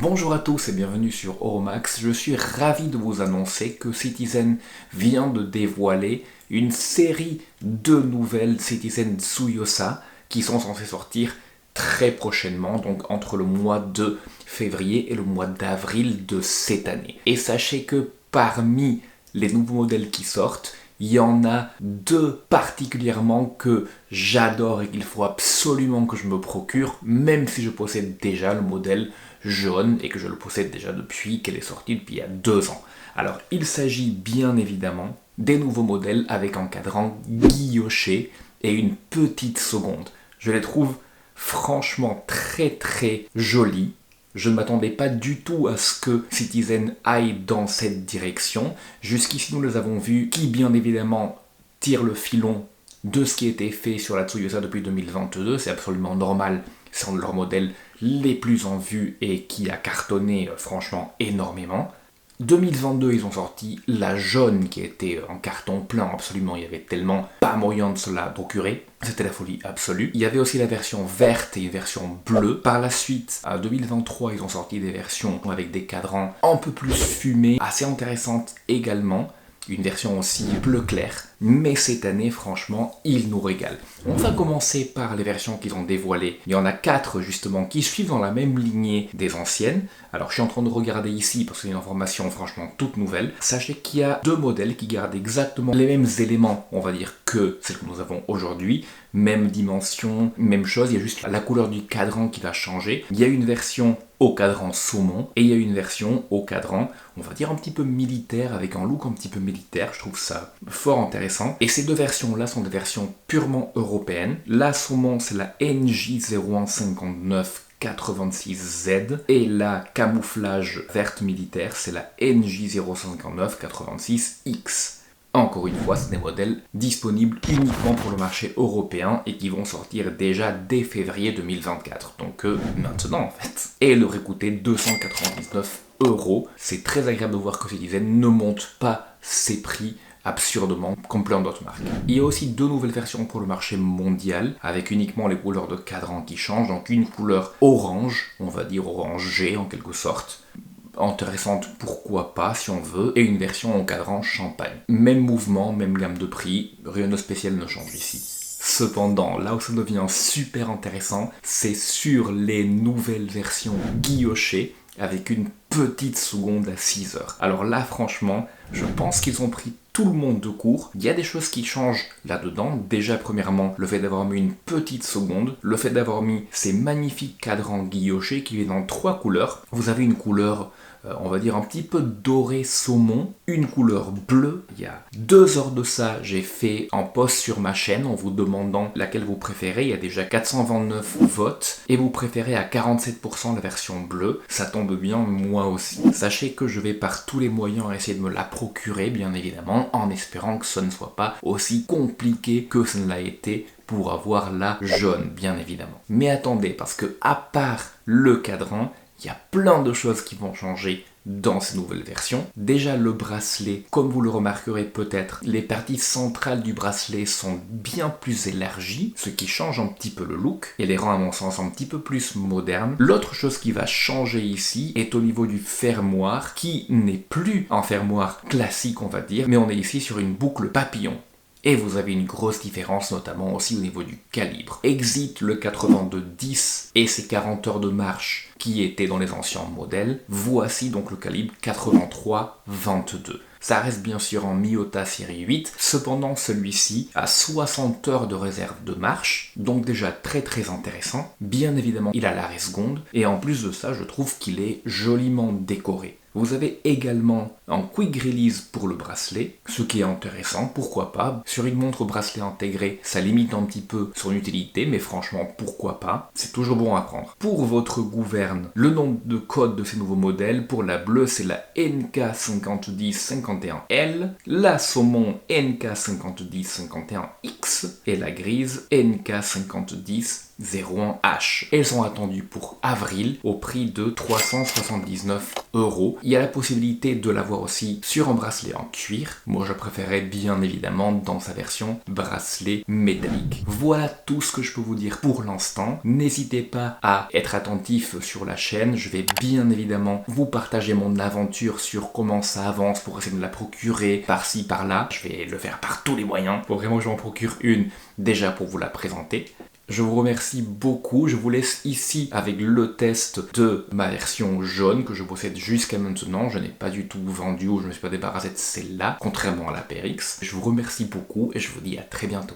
Bonjour à tous et bienvenue sur Euromax. Je suis ravi de vous annoncer que Citizen vient de dévoiler une série de nouvelles Citizen Tsuyosa qui sont censées sortir très prochainement, donc entre le mois de février et le mois d'avril de cette année. Et sachez que parmi les nouveaux modèles qui sortent, il y en a deux particulièrement que j'adore et qu'il faut absolument que je me procure, même si je possède déjà le modèle jaune et que je le possède déjà depuis qu'elle est sortie depuis il y a 2 ans. Alors, il s'agit bien évidemment des nouveaux modèles avec un cadran guilloché et une petite seconde. Je les trouve franchement très jolis. Je ne m'attendais pas du tout à ce que Citizen aille dans cette direction. Jusqu'ici, nous les avons vus qui, bien évidemment, tirent le filon de ce qui a été fait sur la Tsuyosa depuis 2022. C'est absolument normal, c'est un de leurs modèles les plus en vue et qui a cartonné franchement énormément. 2022, ils ont sorti la jaune qui était en carton plein absolument, il y avait tellement pas moyen de se la procurer, c'était la folie absolue. Il y avait aussi la version verte et une version bleue. Par la suite, en 2023, ils ont sorti des versions avec des cadrans un peu plus fumés, assez intéressantes également. Une version aussi bleu clair, mais cette année, franchement, ils nous régalent. On va commencer par les versions qu'ils ont dévoilées. Il y en a 4 justement qui suivent dans la même lignée des anciennes. Alors je suis en train de regarder ici parce que c'est une information franchement toute nouvelle. Sachez qu'il y a 2 modèles qui gardent exactement les mêmes éléments, on va dire, que celles que nous avons aujourd'hui. Même dimension, même chose, il y a juste la couleur du cadran qui va changer. Il y a une version au cadran saumon et il y a une version au cadran, on va dire un petit peu militaire, avec un look un petit peu militaire. Je trouve ça fort intéressant. Et ces 2 versions-là sont des versions purement européennes. La saumon, c'est la NJ015986Z et la camouflage verte militaire, c'est la NJ05986X. Encore une fois, c'est des modèles disponibles uniquement pour le marché européen et qui vont sortir déjà dès février 2024. Donc maintenant en fait. Et elle aurait coûté 299 €. C'est très agréable de voir que Citizen ne monte pas ses prix absurdement, comme plein d'autres marques. Il y a aussi 2 nouvelles versions pour le marché mondial, avec uniquement les couleurs de cadran qui changent, donc une couleur orange, on va dire orangée en quelque sorte, intéressante pourquoi pas si on veut, et une version en cadran champagne. Même mouvement, même gamme de prix, rien de spécial ne change ici. Cependant, là où ça devient super intéressant, c'est sur les nouvelles versions guillochées, avec une petite seconde à 6 heures. Alors là, franchement, je pense qu'ils ont pris tout le monde de court. Il y a des choses qui changent là-dedans. Déjà, premièrement, le fait d'avoir mis une petite seconde, le fait d'avoir mis ces magnifiques cadrans guillochés qui viennent en 3 couleurs. Vous avez une couleur, on va dire un petit peu doré saumon, une couleur bleue. Il y a 2 heures de ça, j'ai fait un post sur ma chaîne en vous demandant laquelle vous préférez. Il y a déjà 429 votes et vous préférez à 47% la version bleue. Ça tombe bien, moi aussi. Sachez que je vais par tous les moyens essayer de me la procurer, bien évidemment, en espérant que ce ne soit pas aussi compliqué que ce ne l'a été pour avoir la jaune, bien évidemment. Mais attendez, parce que à part le cadran, il y a plein de choses qui vont changer dans ces nouvelles versions. Déjà le bracelet, comme vous le remarquerez peut-être, les parties centrales du bracelet sont bien plus élargies, ce qui change un petit peu le look et les rend à mon sens un petit peu plus modernes. L'autre chose qui va changer ici est au niveau du fermoir, qui n'est plus un fermoir classique on va dire, mais on est ici sur une boucle papillon. Et vous avez une grosse différence, notamment aussi au niveau du calibre. Exit le 82-10 et ses 40 heures de marche qui étaient dans les anciens modèles. Voici donc le calibre 83-22. Ça reste bien sûr en Miyota série 8, cependant celui-ci a 60 heures de réserve de marche, donc déjà très intéressant. Bien évidemment, il a l'arrêt seconde, et en plus de ça, je trouve qu'il est joliment décoré. Vous avez également un quick release pour le bracelet, ce qui est intéressant, pourquoi pas. Sur une montre bracelet intégré, ça limite un petit peu son utilité, mais franchement, pourquoi pas. C'est toujours bon à prendre. Pour votre gouverne, le nom de code de ces nouveaux modèles, pour la bleue, c'est la NK501051L, la saumon NK501051X, et la grise NK501001H. Elles sont attendues pour avril, au prix de 379 €. Il y a la possibilité de l'avoir encore aussi sur un bracelet en cuir. Moi je préférais bien évidemment dans sa version bracelet métallique. Voilà tout ce que je peux vous dire pour l'instant. N'hésitez pas à être attentif sur la chaîne. Je vais bien évidemment vous partager mon aventure sur comment ça avance pour essayer de la procurer par-ci par-là. Je vais le faire par tous les moyens. Faut vraiment que j'en procure une déjà pour vous la présenter. Je vous remercie beaucoup, je vous laisse ici avec le test de ma version jaune que je possède jusqu'à maintenant. Je n'ai pas du tout vendu ou je ne me suis pas débarrassé de celle-là, contrairement à la PRX. Je vous remercie beaucoup et je vous dis à très bientôt.